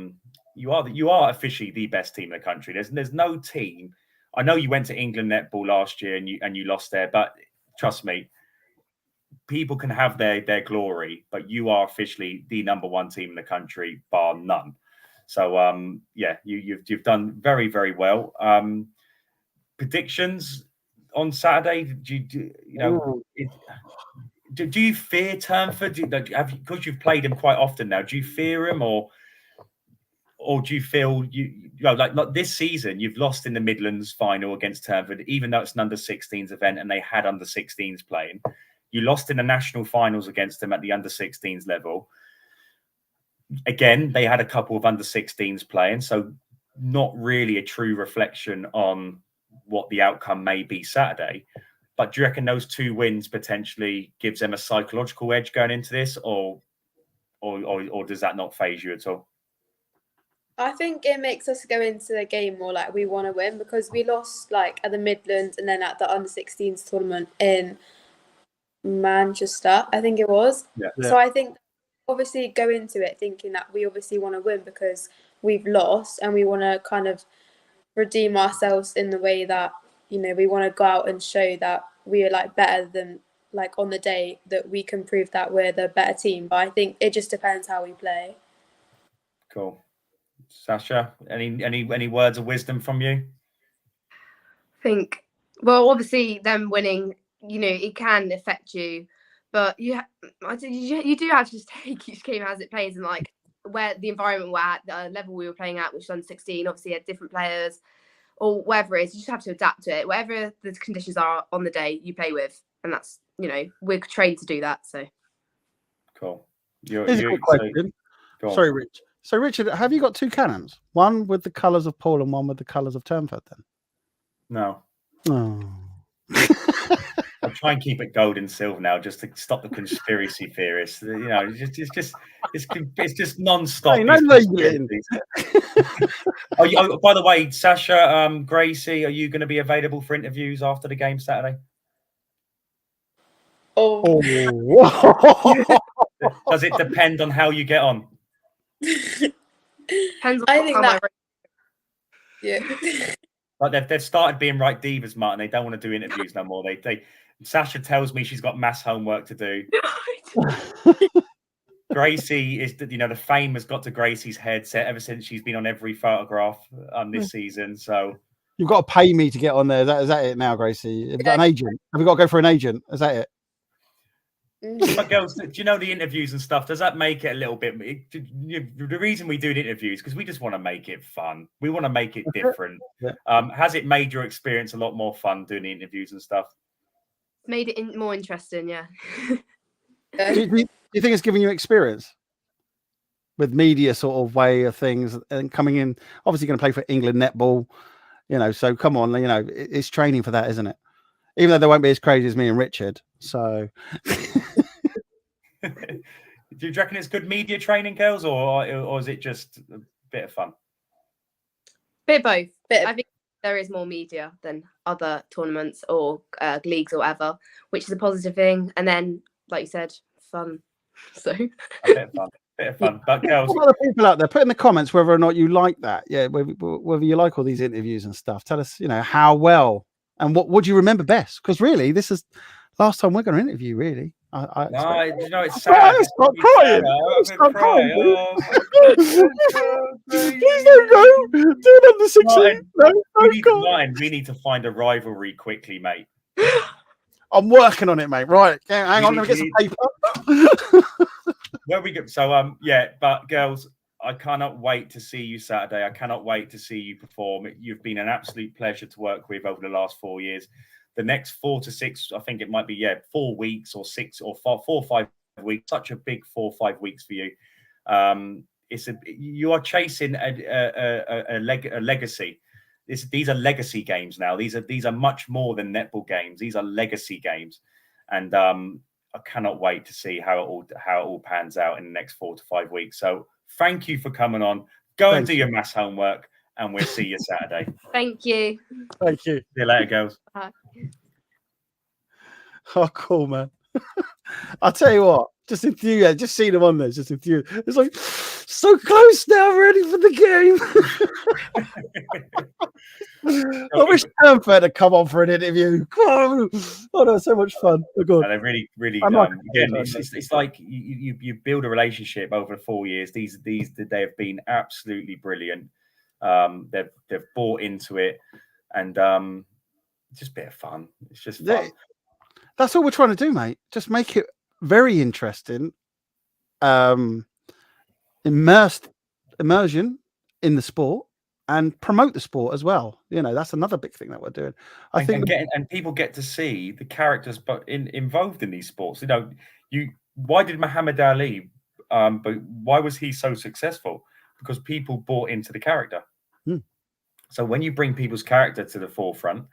Speaker 2: officially the best team in the country. There's no team. I know you went to England Netball last year and you lost there, but trust me, people can have their glory, but you are officially the number one team in the country, bar none. So yeah, you've done very, very well. Predictions on Saturday? Do you fear Turnford? Because you've played them quite often now. Do you fear them, or do you feel like this season you've lost in the Midlands final against Turnford, even though it's an under-16s event and they had under-16s playing? You lost in the national finals against them at the under-16s level. Again, they had a couple of under-16s playing, so not really a true reflection on what the outcome may be Saturday. But do you reckon those 2 wins potentially gives them a psychological edge going into this, or does that not faze you at all?
Speaker 4: I think it makes us go into the game more like we want to win, because we lost like at the Midlands and then at the under-16s tournament in Manchester, I think it was.
Speaker 2: Yeah.
Speaker 4: So I think obviously go into it thinking that we obviously want to win because we've lost, and we want to kind of redeem ourselves in the way that, you know, we want to go out and show that we are like better than, like, on the day that we can prove that we're the better team. But I think it just depends how we play.
Speaker 2: Cool. Sascha, any words of wisdom from you?
Speaker 3: I think, well, obviously them winning, you know, it can affect you, but you do have to just take each game as it plays, and like where the environment we're at, the level we were playing at, which was under 16, obviously had different players, or whatever it is, you just have to adapt to it. Whatever the conditions are on the day, you play with, and that's, you know, we're trained to do that. So
Speaker 2: cool.
Speaker 1: Here's a quick question. Sorry, Rich. So, Richard, have you got 2 cannons? One with the colours of Poole and one with the colours of Turnford, then?
Speaker 2: No.
Speaker 1: Oh.
Speaker 2: I'll try and keep it gold and silver now, just to stop the conspiracy theorists. You know, it's just non-stop.
Speaker 1: Hey, no labeling.
Speaker 2: By the way, Sascha, Gracie, are you going to be available for interviews after the game Saturday?
Speaker 4: Oh.
Speaker 2: Does it depend on how you get on?
Speaker 3: Depends on
Speaker 4: I think that. Yeah.
Speaker 2: Like they've started being right divas, Martin. They don't want to do interviews no more. Sascha tells me she's got mass homework to do. Gracie is, you know, the fame has got to Gracie's headset ever since she's been on every photograph this season. So
Speaker 1: you've got to pay me to get on there. Is that it now, Gracie? Have you got an agent? Have we got to go for an agent? Is that it?
Speaker 2: But girls, do you know the interviews and stuff? Does that make it a little bit? The reason we do the interviews because we just want to make it fun. We want to make it different. Yeah. Has it made your experience a lot more fun doing the interviews and stuff?
Speaker 3: Made it more interesting, yeah.
Speaker 1: do you think it's giving you experience with media sort of way of things and coming in? Obviously, going to play for England netball, you know. So come on, you know, it's training for that, isn't it? Even though they won't be as crazy as me and Richard. So.
Speaker 2: Do you reckon it's good media training, girls, or is it just a bit of fun?
Speaker 3: Bit of both. I think there is more media than other tournaments or leagues or whatever, which is a positive thing. And then, like you said, fun. So
Speaker 2: a bit of fun.
Speaker 1: Yeah.
Speaker 2: But girls,
Speaker 1: what other people out there, put in the comments whether or not you like that. Yeah, whether you like all these interviews and stuff. Tell us, you know, how well and what do you remember best? Because really, this is last time we're going to interview. Really.
Speaker 2: You know, it's sad.
Speaker 1: Stop crying. Stop crying. Please don't go. Do it under 16.
Speaker 2: Martin, we need to find a rivalry quickly, mate.
Speaker 1: I'm working on it, mate. Right. Hang on. Let me get some paper.
Speaker 2: Where we go? So, yeah, but girls, I cannot wait to see you Saturday. I cannot wait to see you perform. You've been an absolute pleasure to work with over the last 4 years. The next 4 to 6, I think it might be, 4 weeks or 6 or 4 or 5 weeks. Such a big 4 or 5 weeks for you. You are chasing a legacy. These are legacy games now. These are much more than netball games. These are legacy games, and I cannot wait to see how it all pans out in the next 4 to 5 weeks. So thank you for coming on. Go and do your maths homework, and we'll see you Saturday.
Speaker 3: Thank you.
Speaker 1: Thank you.
Speaker 2: See you later, girls.
Speaker 3: Bye.
Speaker 1: Oh, cool, man. I'll tell you what, just see them on there, just enthused. It's like So close now, ready for the game. I wish Turnford had come on for an interview. Come on. Oh, no, so much fun. Oh, God.
Speaker 2: And they're really, really.
Speaker 1: I'm not
Speaker 2: Again, it's like you build a relationship over 4 years. They have been absolutely brilliant. They've bought into it, and just a bit of fun. It's just fun.
Speaker 1: That's all we're trying to do, mate. Just make it very interesting. Immersion in the sport and promote the sport as well. You know, that's another big thing that we're doing. I think
Speaker 2: people get to see the characters, but involved in these sports. You know, why did Muhammad Ali? But why was he so successful? Because people bought into the character. So when you bring people's character to the forefront,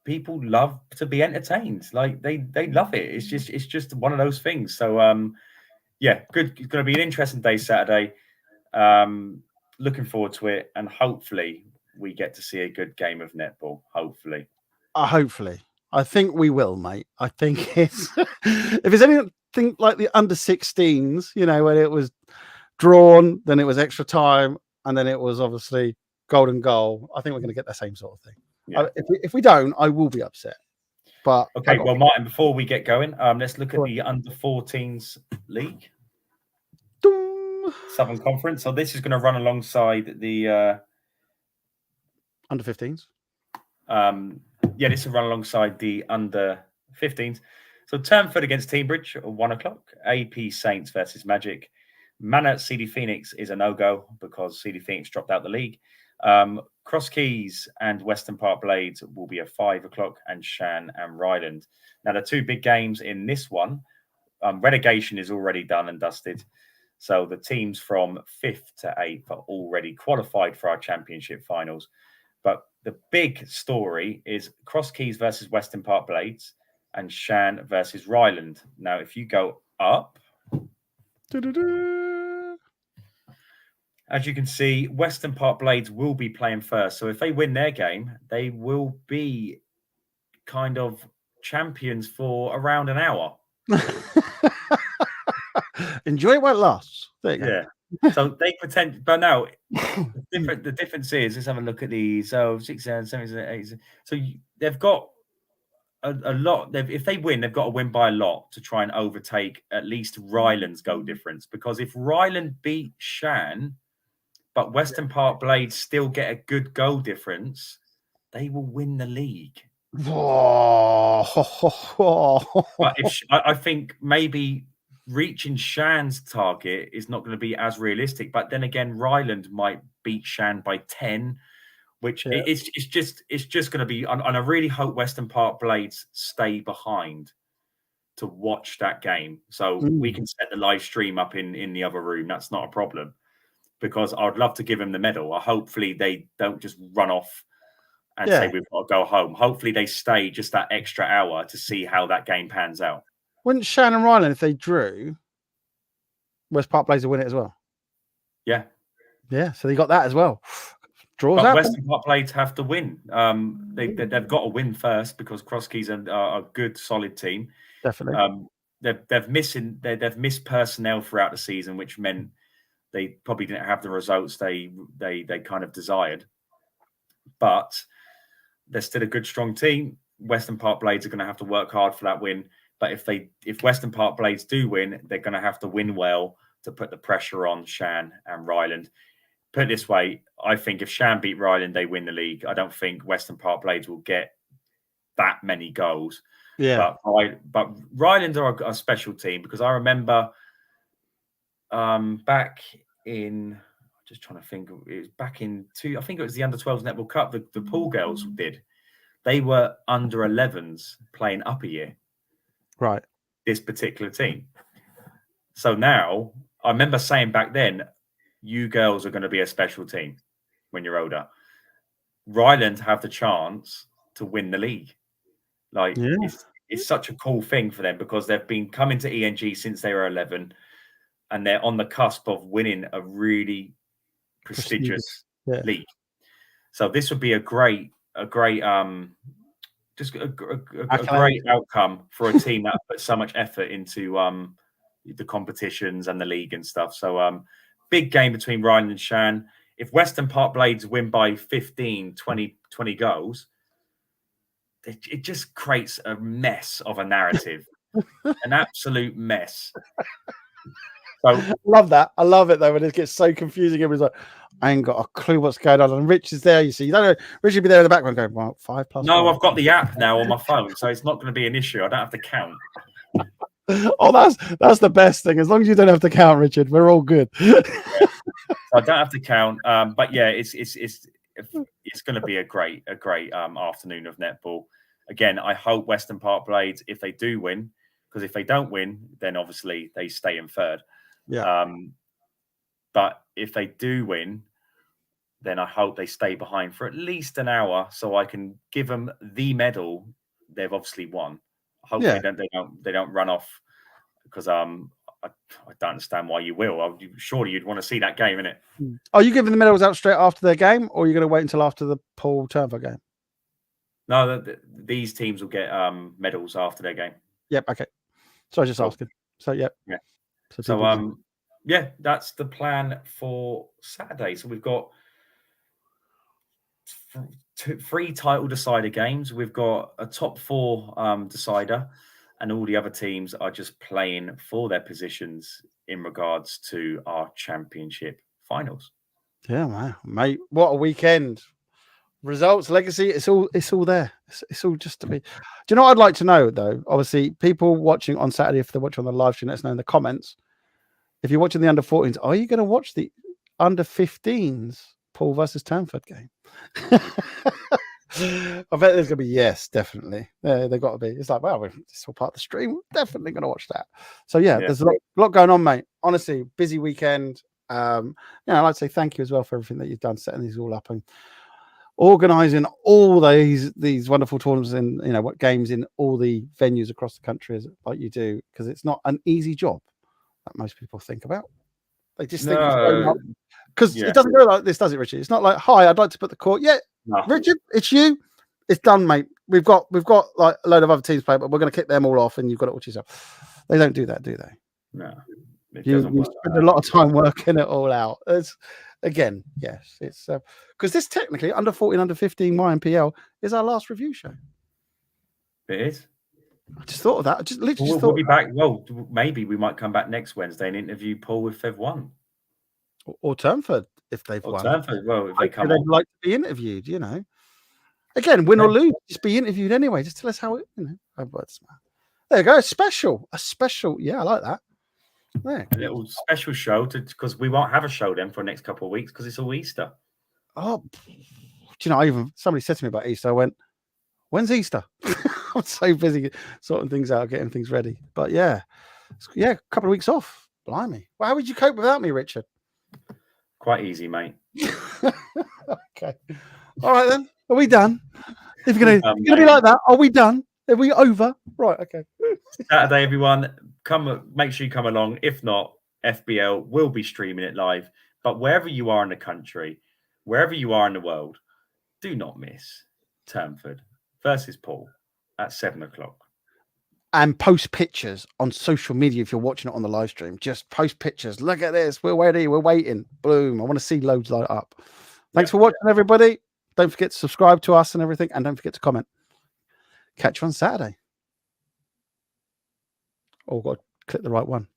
Speaker 2: people love to be entertained. Like they love it. It's just one of those things. So yeah, good. It's going to be an interesting day Saturday. Looking forward to it, and hopefully we get to see a good game of netball. Hopefully.
Speaker 1: I think we will, mate. I think it's if there's anything like the under 16s, you know, when it was drawn, then it was extra time, and then it was obviously golden goal. I think we're going to get the same sort of thing. Yeah. If we don't, I will be upset. But
Speaker 2: okay, well, Martin, before we get going, let's look at the under 14s league. Southern Conference. So this is going to run alongside the
Speaker 1: under 15s.
Speaker 2: Yeah, this will run alongside the under 15s. So Turnford against Teambridge at 1 o'clock. AP Saints versus Magic. Manor CD Phoenix is a no-go because CD Phoenix dropped out the league. Cross Keys and Western Park Blades will be at 5 o'clock, and Shan and Ryland. Now, the two big games in this one, relegation is already done and dusted. So the teams from 5th to 8th are already qualified for our championship finals. But the big story is Cross Keys versus Western Park Blades and Shan versus Ryland. Now, if you go up, as you can see, Western Park Blades will be playing first. So if they win their game, they will be kind of champions for around an hour.
Speaker 1: Enjoy it while it lasts. There you go.
Speaker 2: Yeah. So they pretend, but now the difference is, let's have a look at these. So 6, 7, 7, 8. So they've got a lot. If they win, they've got to win by a lot to try and overtake at least Ryland's goal difference. Because if Ryland beat Shan, but Western Park Blades still get a good goal difference, they will win the league. But I think maybe reaching Shan's target is not going to be as realistic. But then again, Ryland might beat Shan by 10, which it's just going to be. And I really hope Western Park Blades stay behind to watch that game, so we can set the live stream up in the other room. That's not a problem, because I'd love to give them the medal. Hopefully they don't just run off and say we've got to go home. Hopefully they stay just that extra hour to see how that game pans out.
Speaker 1: Wouldn't Shan and Ryland, if they drew, West Park Blades will win it as well?
Speaker 2: Yeah.
Speaker 1: Yeah, so they got that as well. Draws
Speaker 2: but
Speaker 1: happen.
Speaker 2: Western Park Blades have to win. They've got to win first because Cross Keys are a good, solid team.
Speaker 1: Definitely.
Speaker 2: They've missed personnel throughout the season, which meant they probably didn't have the results they kind of desired. But they're still a good, strong team. Western Park Blades are going to have to work hard for that win. But if Western Park Blades do win, they're going to have to win well to put the pressure on Shan and Ryland. Put it this way, I think if Shan beat Ryland, they win the league. I don't think Western Park Blades will get that many goals.
Speaker 1: Yeah.
Speaker 2: But Ryland are a special team, because I remember back in, just trying to think, it was back in I think it was the Under-12s Netball Cup, the Poole girls did. They were Under-11s playing upper year.
Speaker 1: Right.
Speaker 2: This particular team. So now, I remember saying back then, you girls are going to be a special team when you're older. Ryland have the chance to win the league. Like, it's such a cool thing for them, because they've been coming to ENG since they were 11, and they're on the cusp of winning a really prestigious league. So this would be a great great outcome for a team that put so much effort into the competitions and the league and stuff. So big game between Ryland and Shan. If Western Park Blades win by 15, 20 goals, it just creates a mess of a narrative, an absolute mess. So,
Speaker 1: I love that. I love it though when it gets so confusing. Everybody's like, I ain't got a clue what's going on. And Rich is there, you see. You don't know. Rich will be there in the background going, well, 5 plus.
Speaker 2: No,
Speaker 1: 5.
Speaker 2: I've got the app now on my phone, so it's not going to be an issue. I don't have to count.
Speaker 1: Oh, that's the best thing. As long as you don't have to count, Richard, we're all good.
Speaker 2: Yeah. I don't have to count. But yeah, it's going to be a great afternoon of netball. Again, I hope Western Park Blades, if they do win, because if they don't win, then obviously they stay in third.
Speaker 1: Yeah.
Speaker 2: But if they do win, then I hope they stay behind for at least an hour so I can give them the medal they've obviously won. Hopefully they don't run off, because I don't understand why you will. Surely you'd want to see that game, innit?
Speaker 1: Are you giving the medals out straight after their game, or are you going to wait until after the Poole Turnford game?
Speaker 2: No, these teams will get medals after their game.
Speaker 1: Yep. Okay. So I was just asking. So yep.
Speaker 2: Yeah.
Speaker 1: So
Speaker 2: yeah, that's the plan for Saturday. So we've got 3 title decider games. We've got a top 4 decider, and all the other teams are just playing for their positions in regards to our championship finals.
Speaker 1: Yeah, wow, mate, what a weekend! Results, legacy, it's all there. It's all just to be. Do you know what I'd like to know though? Obviously, people watching on Saturday, if they're watching on the live stream, let us know in the comments. If you're watching the under 14s, are you going to watch the under 15s Poole versus Turnford game? I bet there's going to be yes, definitely. They've got to be. It's like, wow, it's all part of the stream. We're definitely going to watch that. So yeah, there's a lot going on, mate. Honestly, busy weekend. I'd like to say thank you as well for everything that you've done, setting these all up and organising all these wonderful tournaments and what games in all the venues across the country like you do, because it's not an easy job that most people think about. They just think because it doesn't go like this, does it, Richard? It's not like, hi, I'd like to put the court. Yeah, no. Richard, it's you. It's done, mate. We've got like a load of other teams playing, but we're going to kick them all off, and you've got it all to yourself. They don't do that, do they?
Speaker 2: No.
Speaker 1: You spend a lot of time working it all out. Again, yes, it's because this technically under 14, under 15 YNPL is our last review show.
Speaker 2: It is.
Speaker 1: I just thought of that. I just literally
Speaker 2: we'll be back. Well, maybe we might come back next Wednesday and interview Poole if they've won,
Speaker 1: or Turnford if they've won.
Speaker 2: Turnford, well, if they come,
Speaker 1: they'd like to be interviewed. Again, win or lose, just be interviewed anyway. Just tell us how it. There you go. A special. Yeah, I like that.
Speaker 2: There. A little special show because we won't have a show then for the next couple of weeks because it's all Easter.
Speaker 1: Oh, do you know? Somebody said to me about Easter. I went, "When's Easter?" I'm so busy sorting things out, getting things ready. But yeah, a couple of weeks off. Blimey. Well, how would you cope without me, Richard?
Speaker 2: Quite easy, mate.
Speaker 1: Okay. All right then. Are we done? If you're gonna be like that, are we done? Are we over? Right. Okay.
Speaker 2: Saturday, everyone. Make sure you come along. If not, FBL will be streaming it live. But wherever you are in the country, wherever you are in the world, do not miss Turnford versus Poole at 7:00.
Speaker 1: And post pictures on social media if you're watching it on the live stream. Just post pictures. Look at this. We're ready. We're waiting. Boom. I want to see loads light up. Thanks for watching, everybody. Don't forget to subscribe to us and everything. And don't forget to comment. Catch you on Saturday. Oh, got to click the right one.